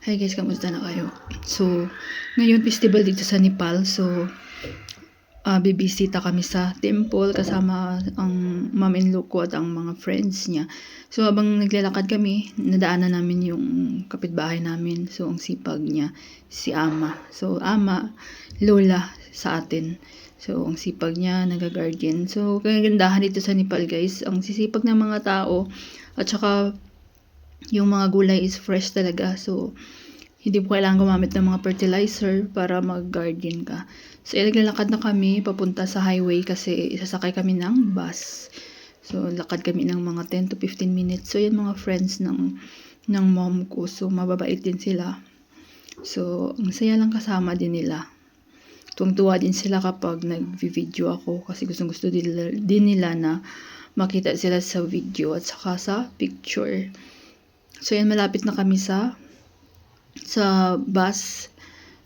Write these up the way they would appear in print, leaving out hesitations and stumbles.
Hi guys, kamusta na kayo? So, ngayon festival dito sa Nepal. So, bibisita kami sa temple kasama ang mom-in-law ko at ang mga friends niya. So, habang naglalakad kami, nadaanan namin yung kapitbahay namin. So, ang sipag niya, si Ama. So, Ama, lola sa atin. So, ang sipag niya, nag-guardian. So, kagandahan dito sa Nepal guys, ang sisipag ng mga tao at saka yung mga gulay is fresh talaga. So, hindi po kailangan gumamit ng mga fertilizer para mag-garden ka. So, naglalakad na kami papunta sa highway kasi isasakay kami ng bus. So, lakad kami ng mga 10 to 15 minutes. So, yan mga friends ng mom ko. So, mababait din sila. So, ang saya lang kasama din nila. Tuwang-tuwa din sila kapag nag-video ako kasi gustong-gusto din nila na makita sila sa video at saka sa picture. So, yan, malapit na kami sa bus.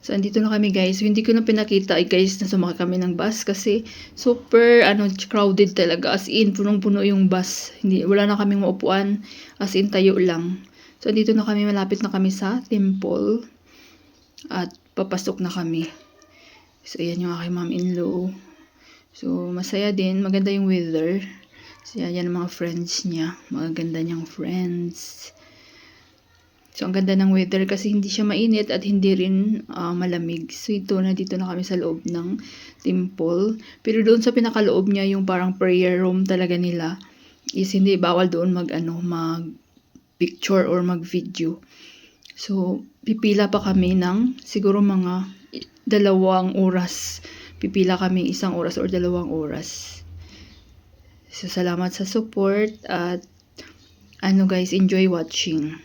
So, andito na kami guys. So, hindi ko na pinakita guys na sumakay kami ng bus kasi super crowded talaga. As in, punong-puno yung bus. Wala na kaming maupuan. As in, tayo lang. So, andito na kami. Malapit na kami sa temple. At papasok na kami. So, ayan yung aking mom-in-law. So, masaya din. Maganda yung weather. So, yan ang mga friends niya. Maganda niyang friends. So, ang ganda ng weather kasi hindi siya mainit at hindi rin malamig. So, nandito na kami sa loob ng temple. Pero doon sa pinakaloob niya, yung parang prayer room talaga nila, is hindi bawal doon mag-picture or mag-video. So, pipila pa kami ng siguro mga 2 oras. Pipila kami 1 oras or 2 oras. So, salamat sa support at guys, enjoy watching.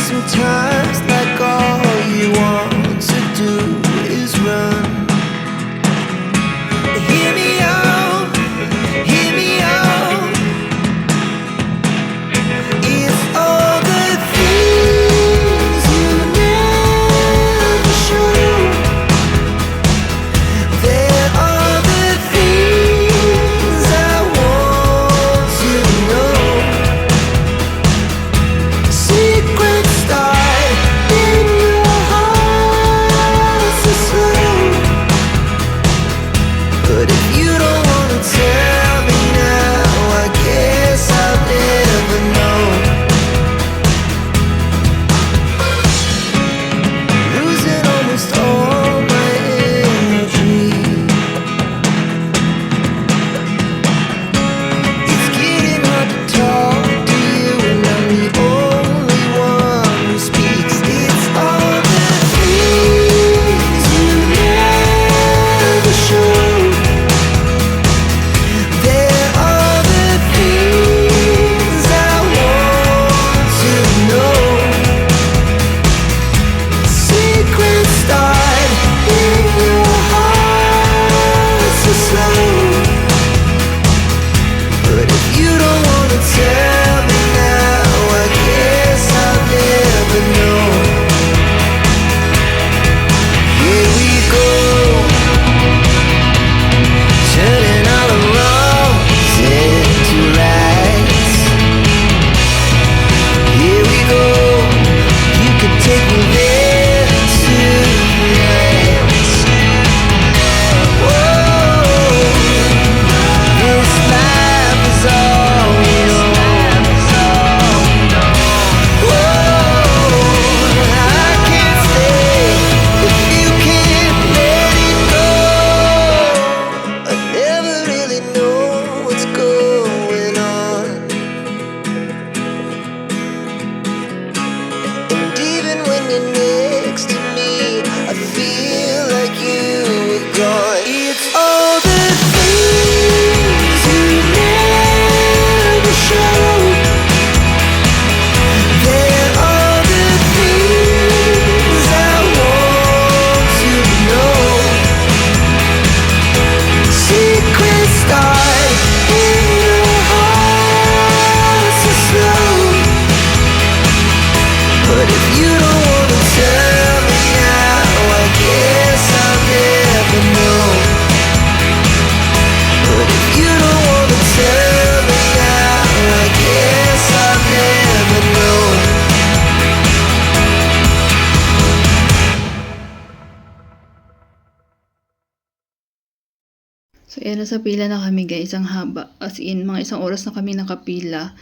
Sometimes like all you want to do is run. Hear me out, So, ayan, nasa pila na kami guys, ang haba. As in, mga 1 oras na kami nakapila.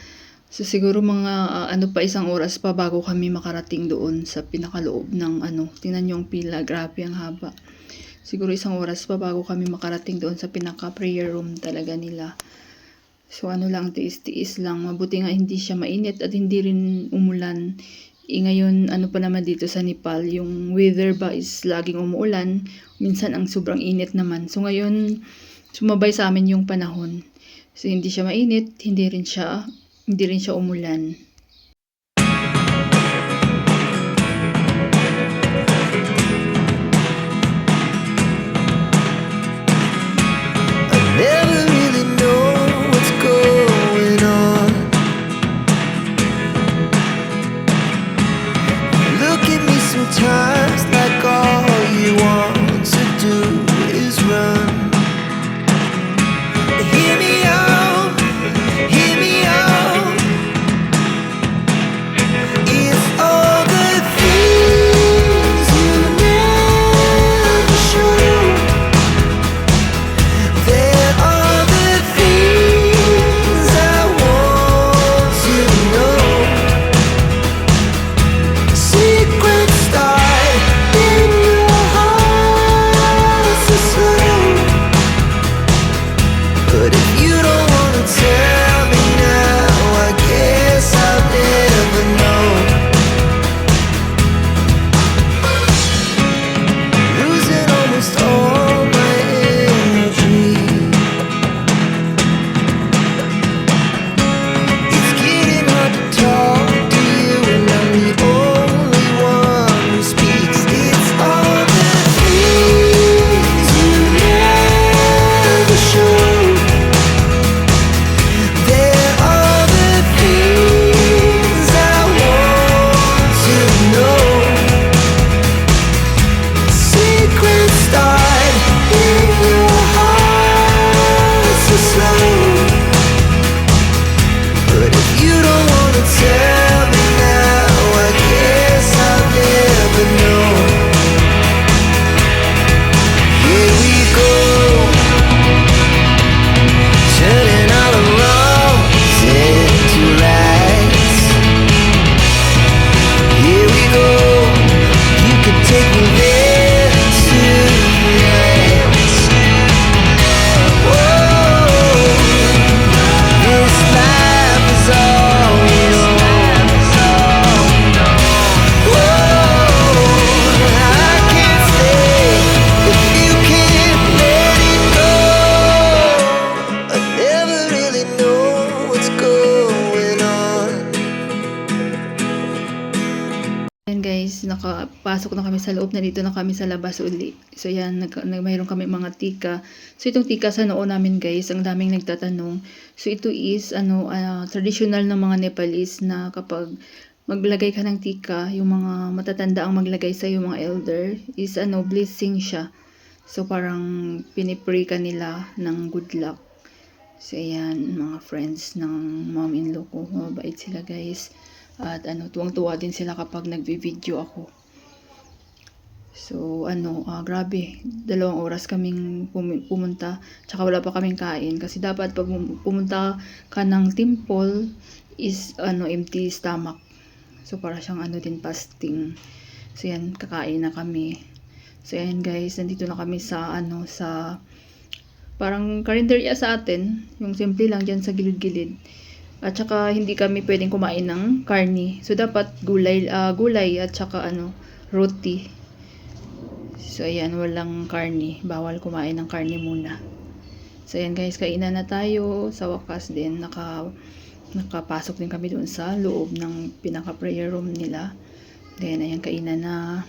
So, siguro mga isang oras pa bago kami makarating doon sa pinakaloob ng tingnan nyo ang pila, grabe ang haba. Siguro 1 oras pa bago kami makarating doon sa pinaka-prayer room talaga nila. So, lang, tiis-tiis lang. Mabuti nga hindi siya mainit at hindi rin umulan. Ngayon, pa naman dito sa Nepal, yung weather ba is laging umuulan. Minsan ang sobrang init naman. So, ngayon, sumabay sa amin yung panahon. So, hindi siya mainit, hindi rin siya umulan. I never really know what's going on. Look at me sometimes like all you want to do is run. Hear me out, hear me out. It's all the things you never show. There are the things I want to know. Secrets start in your heart so slow. But if you don't wanna tell me now, I guess I'll never know. Losing almost all my energy. It's getting hard to talk to you, and I'm the only one who speaks. It's all the things you never show. There are the things I want to know. Secrets start in your heart so slow. But if you don't wanna tell me now, I guess I'll never know. Here we go, turning all the wrongs into rights. Here we go, you could take me there tonight. Whoa, this life is all we know. Whoa, I can't stay if you can't let it go. I never really know what's going on. Ayan guys, nakapasok na kami sa loob, na dito na kami sa labas uli. So yan, mayroon kami mga tika. So itong tika sa noo namin guys, ang daming nagtatanong. So ito is traditional ng mga Nepalese na kapag maglagay ka ng tika, yung mga matatanda ang maglagay sa yung mga elder, is blessing siya. So parang pinipray ka nila ng good luck. So ayan, mga friends ng mom-in-law ko, mabait sila guys. At tuwang-tuwa din sila kapag nagvi-video ako. So grabe, 2 oras kaming pumunta, tsaka wala pa kaming kain kasi dapat pag pumunta ka ng temple is empty stomach. So para siyang din fasting. So yan, kakain na kami. So yan guys, nandito na kami sa sa parang karinderya sa atin, yung simple lang diyan sa gilid-gilid. At saka hindi kami pwedeng kumain ng karni. So dapat gulay at saka roti. So ayan, walang karni. Bawal kumain ng karni muna. So ayan guys, kainan na tayo. Sa wakas din, nakapasok din kami doon sa loob ng pinaka-prayer room nila. Then ayan, kainan na.